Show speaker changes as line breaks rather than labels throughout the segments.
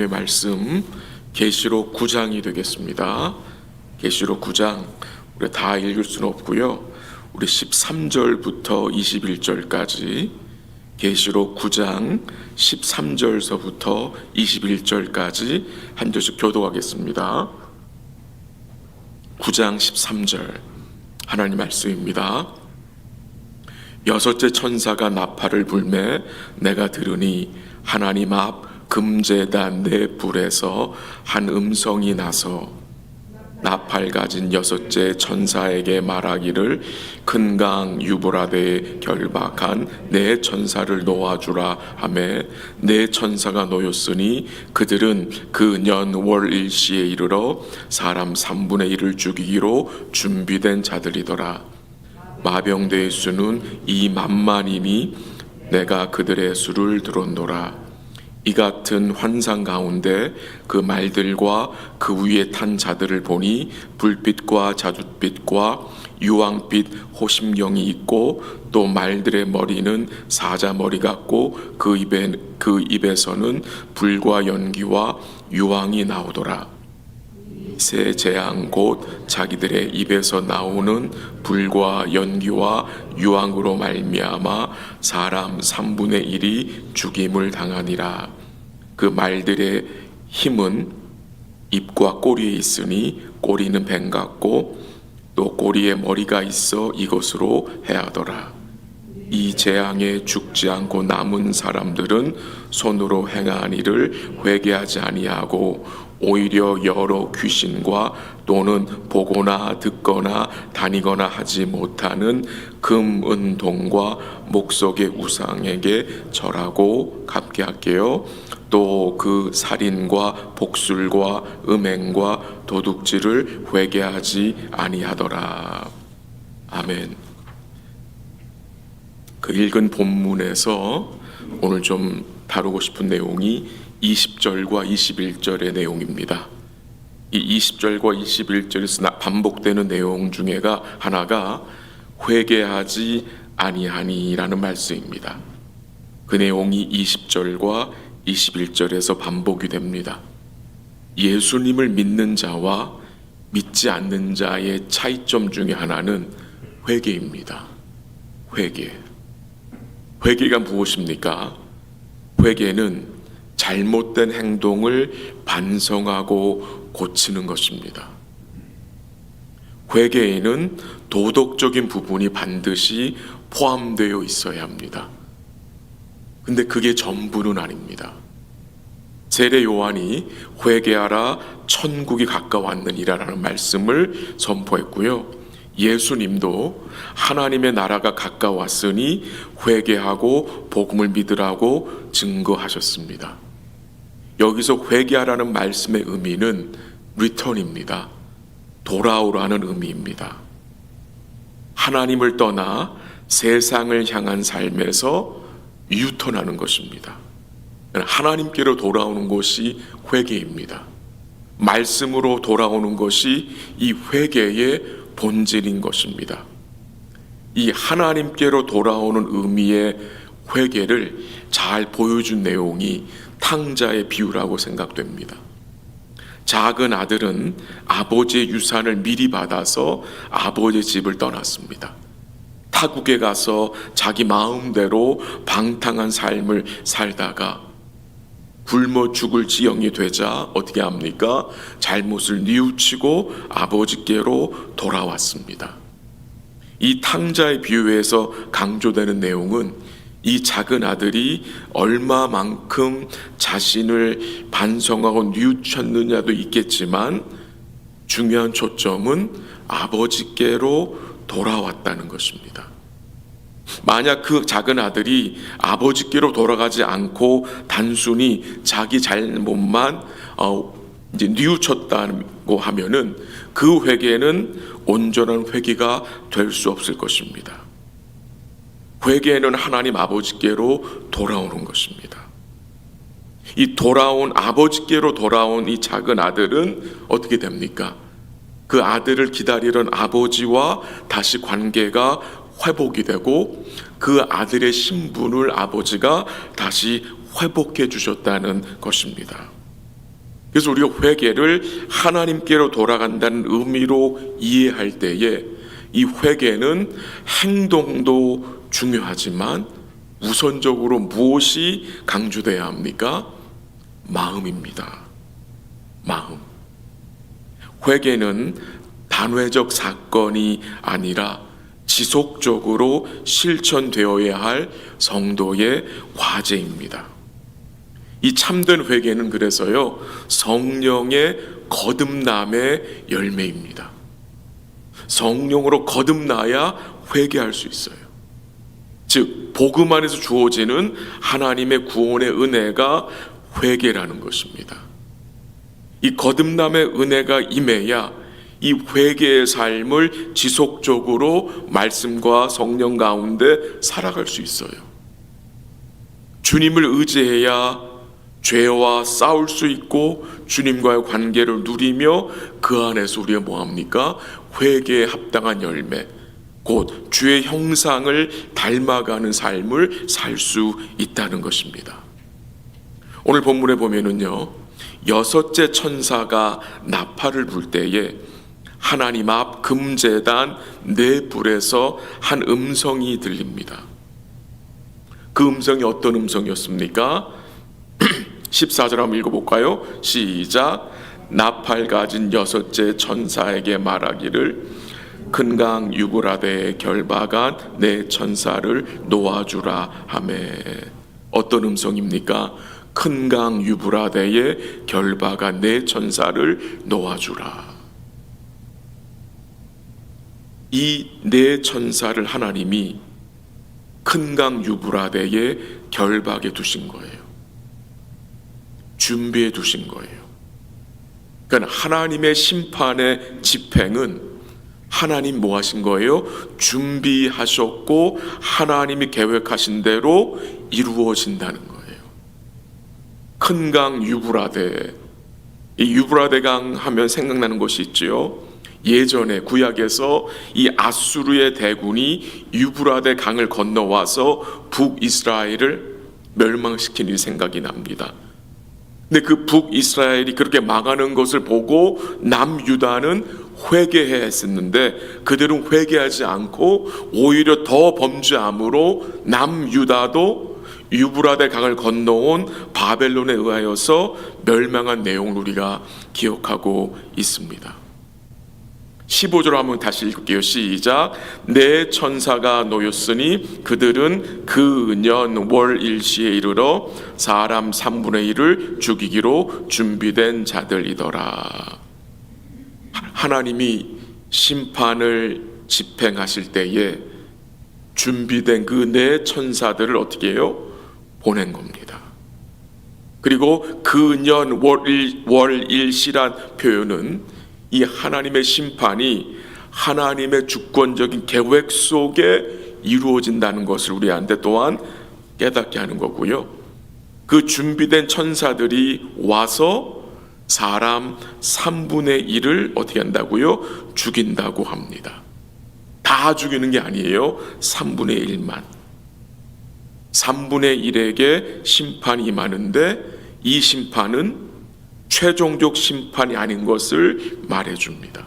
하나님의 말씀 계시록 9장이 되겠습니다. 계시록 9장 우리 다 읽을 수는 없고요. 우리 13절부터 21절까지 계시록 9장 13절서부터 21절까지 한 절씩 교독하겠습니다. 9장 13절 하나님 말씀입니다. 여섯째 천사가 나팔을 불매 내가 들으니 하나님 앞 금제단 네 불에서 한 음성이 나서 나팔 가진 여섯째 천사에게 말하기를 큰 강 유브라데에 결박한 네 천사를 놓아주라 하매 네 천사가 놓였으니 그들은 그 년 월 일시에 이르러 사람 3분의 1을 죽이기로 준비된 자들이더라. 마병대의 수는 2만만이니 내가 그들의 수를 들었노라. 이 같은 환상 가운데 그 말들과 그 위에 탄 자들을 보니 불빛과 자줏빛과 유황빛 호심경이 있고 또 말들의 머리는 사자머리 같고 그 입에서는 불과 연기와 유황이 나오더라. 새 재앙 곧 자기들의 입에서 나오는 불과 연기와 유황으로 말미암아 사람 3분의 1이 죽임을 당하니라. 그 말들의 힘은 입과 꼬리에 있으니 꼬리는 뱀 같고 또 꼬리에 머리가 있어 이것으로 해하더라. 이 재앙에 죽지 않고 남은 사람들은 손으로 행한 일을 회개하지 아니하고 오히려 여러 귀신과 또는 보거나 듣거나 다니거나 하지 못하는 금, 은, 동과 목석의 우상에게 절하고 갚게 할게요. 또 그 살인과 복술과 음행과 도둑질을 회개하지 아니하더라. 아멘. 그 읽은 본문에서 오늘 좀 다루고 싶은 내용이 20절과 21절의 내용입니다. 이 20절과 21절에서 반복되는 내용 중에가 하나가 회개하지 아니하니라는 말씀입니다. 그 내용이 20절과 21절에서 반복이 됩니다. 예수님을 믿는 자와 믿지 않는 자의 차이점 중에 하나는 회개입니다. 회개가 무엇입니까? 회개는 잘못된 행동을 반성하고 고치는 것입니다. 회개에는 도덕적인 부분이 반드시 포함되어 있어야 합니다. 근데 그게 전부는 아닙니다. 세례 요한이 회개하라 천국이 가까웠느니라는 말씀을 선포했고요. 예수님도 하나님의 나라가 가까웠으니 회개하고 복음을 믿으라고 증거하셨습니다. 여기서 회개하라는 말씀의 의미는 return입니다. 돌아오라는 의미입니다. 하나님을 떠나 세상을 향한 삶에서 유턴하는 것입니다. 하나님께로 돌아오는 것이 회개입니다. 말씀으로 돌아오는 것이 이 회개의 본질인 것입니다. 이 하나님께로 돌아오는 의미의 회개를 잘 보여준 내용이 탕자의 비유라고 생각됩니다. 작은 아들은 아버지의 유산을 미리 받아서 아버지의 집을 떠났습니다. 타국에 가서 자기 마음대로 방탕한 삶을 살다가 굶어 죽을 지경이 되자 어떻게 합니까? 잘못을 뉘우치고 아버지께로 돌아왔습니다. 이 탕자의 비유에서 강조되는 내용은 이 작은 아들이 얼마만큼 자신을 반성하고 뉘우쳤느냐도 있겠지만 중요한 초점은 아버지께로 돌아왔다는 것입니다. 만약 그 작은 아들이 아버지께로 돌아가지 않고 단순히 자기 잘못만 이제 뉘우쳤다고 하면은 그 회개는 온전한 회개가 될 수 없을 것입니다. 회개는 하나님 아버지께로 돌아오는 것입니다. 이 돌아온 아버지께로 돌아온 이 작은 아들은 어떻게 됩니까? 그 아들을 기다리던 아버지와 다시 관계가 회복이 되고 그 아들의 신분을 아버지가 다시 회복해 주셨다는 것입니다. 그래서 우리가 회개를 하나님께로 돌아간다는 의미로 이해할 때에 이 회개는 행동도 중요하지만 우선적으로 무엇이 강조돼야 합니까? 마음입니다. 마음. 회개는 단회적 사건이 아니라 지속적으로 실천되어야 할 성도의 과제입니다. 이 참된 회개는 그래서요, 성령의 거듭남의 열매입니다. 성령으로 거듭나야 회개할 수 있어요. 즉 복음 안에서 주어지는 하나님의 구원의 은혜가 회개라는 것입니다. 이 거듭남의 은혜가 임해야 이 회개의 삶을 지속적으로 말씀과 성령 가운데 살아갈 수 있어요. 주님을 의지해야 죄와 싸울 수 있고 주님과의 관계를 누리며 그 안에서 우리가 뭐합니까? 회개에 합당한 열매, 곧 주의 형상을 닮아가는 삶을 살 수 있다는 것입니다. 오늘 본문에 보면은요, 여섯째 천사가 나팔을 불 때에 하나님 앞 금제단 네 불에서 한 음성이 들립니다. 그 음성이 어떤 음성이었습니까? 14절 한번 읽어볼까요? 시작. 나팔 가진 여섯째 천사에게 말하기를 큰 강 유브라데에 결박한 네 천사를 놓아주라 하매. 어떤 음성입니까? 큰 강 유브라데에 결박한 네 천사를 놓아주라. 이 네 천사를 하나님이 큰 강 유브라데에 결박해 두신 거예요. 준비해 두신 거예요. 그러니까 하나님의 심판의 집행은 하나님 뭐 하신 거예요? 준비하셨고 하나님이 계획하신 대로 이루어진다는 거예요. 큰 강 유브라데, 이 유브라데 강 하면 생각나는 것이 있지요. 예전에 구약에서 이 아수르의 대군이 유브라데 강을 건너와서 북이스라엘을 멸망시킨 일 생각이 납니다. 근데 그 북이스라엘이 그렇게 망하는 것을 보고 남유다는 회개해야 했었는데 그들은 회개하지 않고 오히려 더 범죄함으로 남유다도 유브라데 강을 건너온 바벨론에 의하여서 멸망한 내용을 우리가 기억하고 있습니다. 15절 한번 다시 읽을게요. 시작. 네 천사가 놓였으니 그들은 그 년 월 일시에 이르러 사람 3분의 1을 죽이기로 준비된 자들이더라. 하나님이 심판을 집행하실 때에 준비된 그 네 천사들을 어떻게 해요? 보낸 겁니다. 그리고 그 년 월 일시란 표현은 이 하나님의 심판이 하나님의 주권적인 계획 속에 이루어진다는 것을 우리한테 또한 깨닫게 하는 거고요. 그 준비된 천사들이 와서 사람 3분의 1을 어떻게 한다고요? 죽인다고 합니다. 다 죽이는 게 아니에요. 3분의 1만. 3분의 1에게 심판이 임하는데 이 심판은 최종적 심판이 아닌 것을 말해줍니다.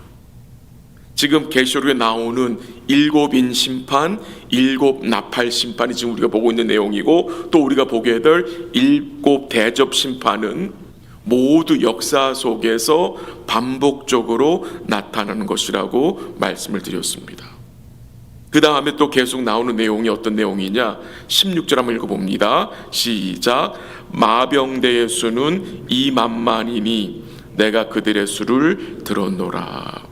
지금 계시록에 나오는 7인 심판, 7 나팔 심판이 지금 우리가 보고 있는 내용이고, 또 우리가 보게 될 7 대접 심판은 모두 역사 속에서 반복적으로 나타나는 것이라고 말씀을 드렸습니다. 그 다음에 또 계속 나오는 내용이 어떤 내용이냐? 16절 한번 읽어봅니다. 시작. 마병대의 수는 2만만이니 내가 그들의 수를 들었노라.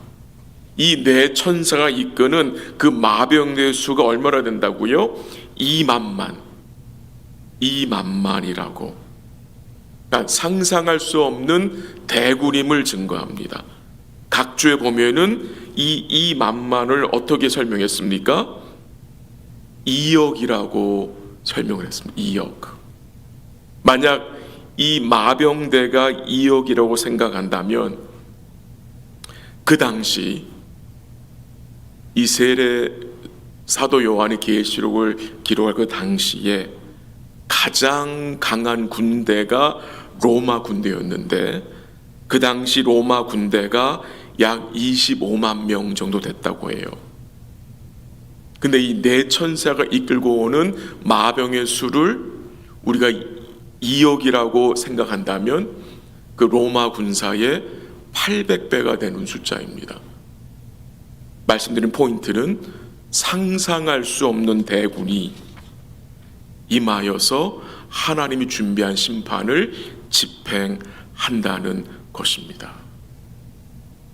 이 네 천사가 이끄는 그 마병대의 수가 얼마나 된다고요? 2만만. 2만만이라고. 그러니까 상상할 수 없는 대군임을 증거합니다. 각주에 보면은 이 2만만을 어떻게 설명했습니까? 2억이라고 설명을 했습니다. 2억. 만약 이 마병대가 2억이라고 생각한다면 그 당시 이 세례 사도 요한이 계시록을 기록할 그 당시에 가장 강한 군대가 로마 군대였는데 그 당시 로마 군대가 약 25만 명 정도 됐다고 해요. 근데 이 네 천사가 이끌고 오는 마병의 수를 우리가 2억이라고 생각한다면 그 로마 군사의 800배가 되는 숫자입니다. 말씀드린 포인트는 상상할 수 없는 대군이 임하여서 하나님이 준비한 심판을 집행한다는 것입니다.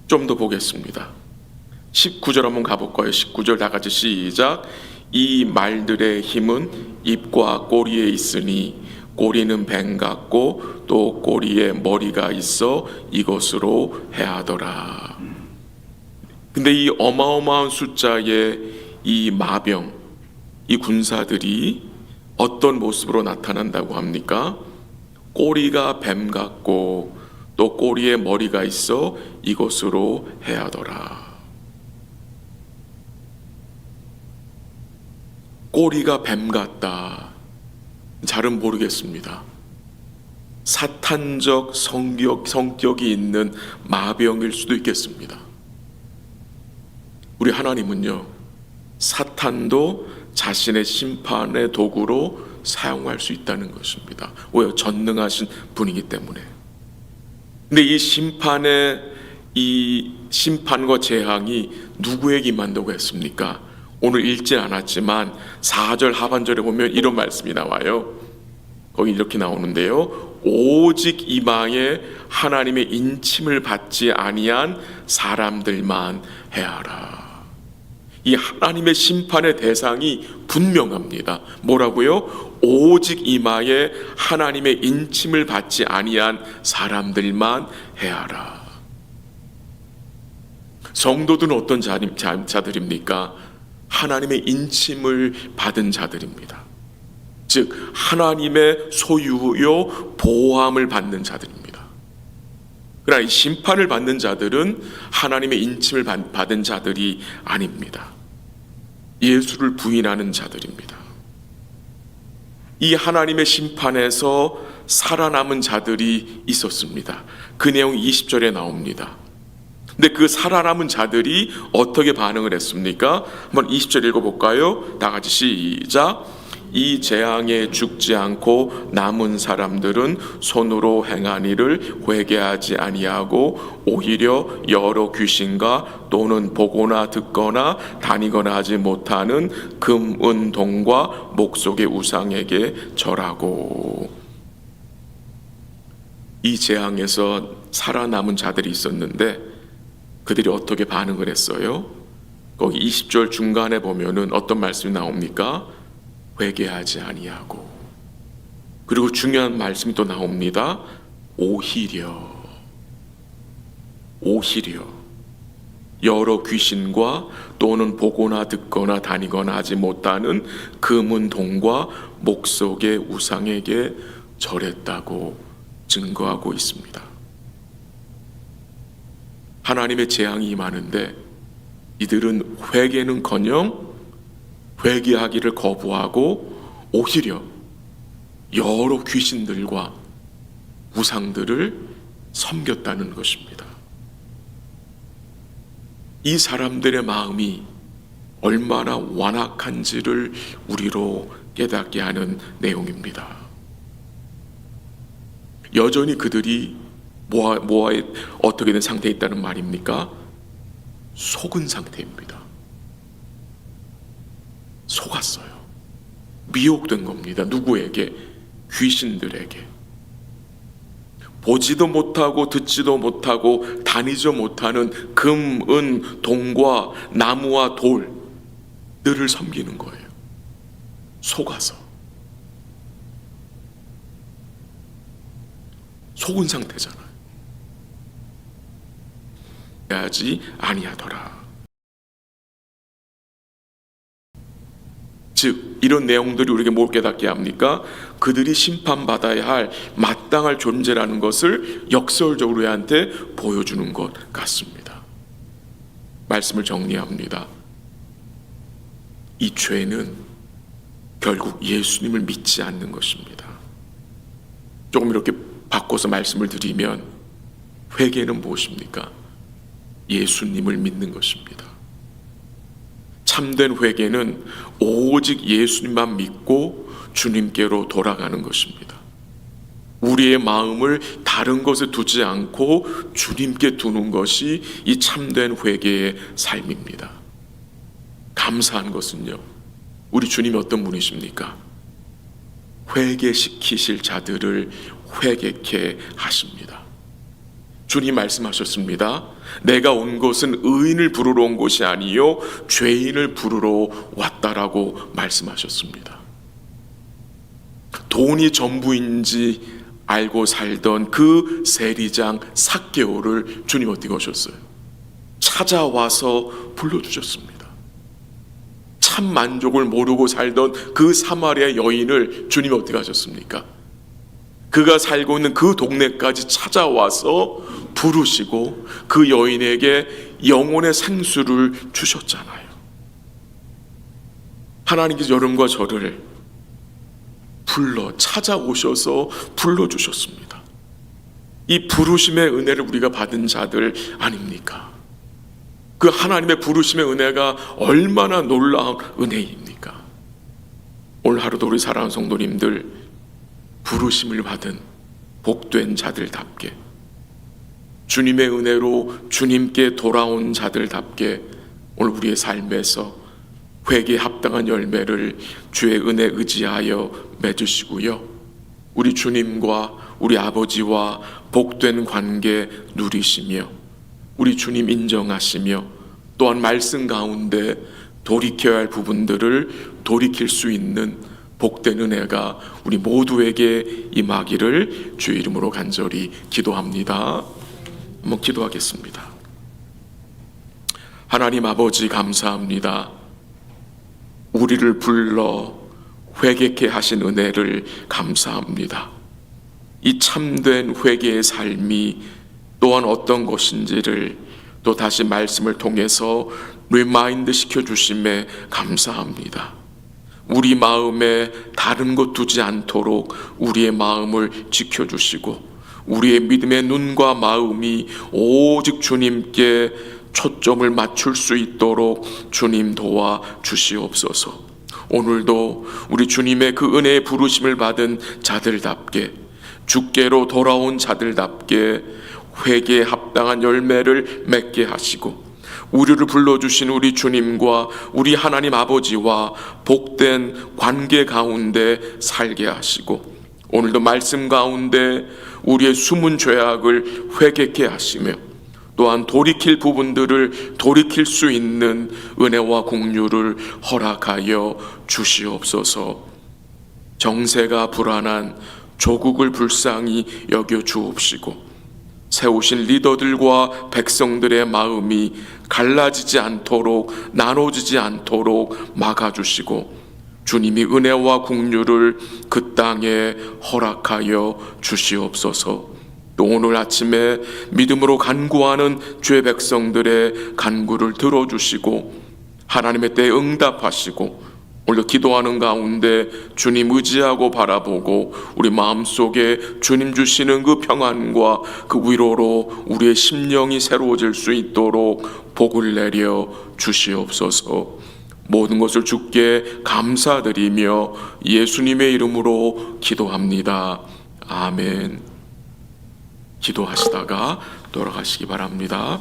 좀 더 보겠습니다. 19절 한번 가볼까요? 19절 다 같이 시작. 이 말들의 힘은 입과 꼬리에 있으니 꼬리는 뱀 같고 또 꼬리에 머리가 있어 이것으로 해하더라. 근데 이 어마어마한 숫자의 이 마병, 이 군사들이 어떤 모습으로 나타난다고 합니까? 꼬리가 뱀 같고 또 꼬리에 머리가 있어 이것으로 해하더라. 꼬리가 뱀 같다. 잘은 모르겠습니다. 사탄적 성격이 있는 마병일 수도 있겠습니다. 우리 하나님은요, 사탄도 자신의 심판의 도구로 사용할 수 있다는 것입니다. 왜요? 전능하신 분이기 때문에. 근데 이 심판과 재앙이 누구에게 임한다고 했습니까? 오늘 읽지 않았지만 4절 하반절에 보면 이런 말씀이 나와요. 거기 이렇게 나오는데요. 오직 이방에 하나님의 인침을 받지 아니한 사람들만 해하라. 이 하나님의 심판의 대상이 분명합니다. 뭐라고요? 오직 이마에 하나님의 인침을 받지 아니한 사람들만 해하라. 성도들은 어떤 자들입니까? 하나님의 인침을 받은 자들입니다. 즉 하나님의 소유요 보호함을 받는 자들입니다. 그러나 이 심판을 받는 자들은 하나님의 인침을 받은 자들이 아닙니다. 예수를 부인하는 자들입니다. 이 하나님의 심판에서 살아남은 자들이 있었습니다. 그 내용이 20절에 나옵니다. 근데 그 살아남은 자들이 어떻게 반응을 했습니까? 한번 20절 읽어볼까요? 다 같이 시작. 이 재앙에 죽지 않고 남은 사람들은 손으로 행한 일을 회개하지 아니하고 오히려 여러 귀신과 또는 보거나 듣거나 다니거나 하지 못하는 금, 은, 동과 목속의 우상에게 절하고. 이 재앙에서 살아남은 자들이 있었는데 그들이 어떻게 반응을 했어요? 거기 20절 중간에 보면은 어떤 말씀이 나옵니까? 회개하지 아니하고. 그리고 중요한 말씀이 또 나옵니다. 오히려 여러 귀신과 또는 보거나 듣거나 다니거나 하지 못하는 금은 동과 목속의 우상에게 절했다고 증거하고 있습니다. 하나님의 재앙이 임하는데 이들은 회개는커녕 회개하기를 거부하고 오히려 여러 귀신들과 우상들을 섬겼다는 것입니다. 이 사람들의 마음이 얼마나 완악한지를 우리로 깨닫게 하는 내용입니다. 여전히 그들이 어떻게 된 상태에 있다는 말입니까? 속은 상태입니다. 속았어요. 미혹된 겁니다. 누구에게? 귀신들에게. 보지도 못하고 듣지도 못하고 다니지도 못하는 금, 은, 동과 나무와 돌들을 섬기는 거예요. 속아서. 속은 상태잖아요. 하지 아니하더라. 즉 이런 내용들이 우리에게 뭘 깨닫게 합니까? 그들이 심판받아야 할 마땅할 존재라는 것을 역설적으로 우리한테 보여주는 것 같습니다. 말씀을 정리합니다. 이 죄는 결국 예수님을 믿지 않는 것입니다. 조금 이렇게 바꿔서 말씀을 드리면 회개는 무엇입니까? 예수님을 믿는 것입니다. 참된 회개는 오직 예수님만 믿고 주님께로 돌아가는 것입니다. 우리의 마음을 다른 것에 두지 않고 주님께 두는 것이 이 참된 회개의 삶입니다. 감사한 것은요, 우리 주님이 어떤 분이십니까? 회개시키실 자들을 회개케 하십니다. 주님 말씀하셨습니다. 내가 온 것은 의인을 부르러 온 것이 아니요 죄인을 부르러 왔다라고 말씀하셨습니다. 돈이 전부인지 알고 살던 그 세리장 삭개오를 주님 어떻게 하셨어요? 찾아와서 불러주셨습니다. 참 만족을 모르고 살던 그 사마리아 여인을 주님이 어떻게 하셨습니까? 그가 살고 있는 그 동네까지 찾아와서 부르시고 그 여인에게 영혼의 생수를 주셨잖아요. 하나님께서 여러분과 저를 찾아오셔서 불러주셨습니다. 이 부르심의 은혜를 우리가 받은 자들 아닙니까? 그 하나님의 부르심의 은혜가 얼마나 놀라운 은혜입니까? 오늘 하루도 우리 사랑하는 성도님들, 부르심을 받은 복된 자들답게, 주님의 은혜로 주님께 돌아온 자들답게 오늘 우리의 삶에서 회개에 합당한 열매를 주의 은혜 의지하여 맺으시고요, 우리 주님과 우리 아버지와 복된 관계 누리시며 우리 주님 인정하시며 또한 말씀 가운데 돌이켜야 할 부분들을 돌이킬 수 있는 복된 은혜가 우리 모두에게 임하기를 주의 이름으로 간절히 기도합니다. 한번 기도하겠습니다. 하나님 아버지, 감사합니다. 우리를 불러 회개케 하신 은혜를 감사합니다. 이 참된 회개의 삶이 또한 어떤 것인지를 또 다시 말씀을 통해서 리마인드 시켜주심에 감사합니다. 우리 마음에 다른 것 두지 않도록 우리의 마음을 지켜주시고 우리의 믿음의 눈과 마음이 오직 주님께 초점을 맞출 수 있도록 주님 도와 주시옵소서. 오늘도 우리 주님의 그 은혜의 부르심을 받은 자들답게, 주께로 돌아온 자들답게 회개에 합당한 열매를 맺게 하시고 우리를 불러주신 우리 주님과 우리 하나님 아버지와 복된 관계 가운데 살게 하시고 오늘도 말씀 가운데 우리의 숨은 죄악을 회개케 하시며 또한 돌이킬 부분들을 돌이킬 수 있는 은혜와 공유를 허락하여 주시옵소서. 정세가 불안한 조국을 불쌍히 여겨 주옵시고 세우신 리더들과 백성들의 마음이 갈라지지 않도록 나눠지지 않도록 막아주시고 주님이 은혜와 공유를 그 땅에 허락하여 주시옵소서. 또 오늘 아침에 믿음으로 간구하는 주의 백성들의 간구를 들어주시고 하나님의 때에 응답하시고 오늘 기도하는 가운데 주님 의지하고 바라보고 우리 마음속에 주님 주시는 그 평안과 그 위로로 우리의 심령이 새로워질 수 있도록 복을 내려 주시옵소서. 모든 것을 주께 감사드리며 예수님의 이름으로 기도합니다. 아멘. 기도하시다가 돌아가시기 바랍니다.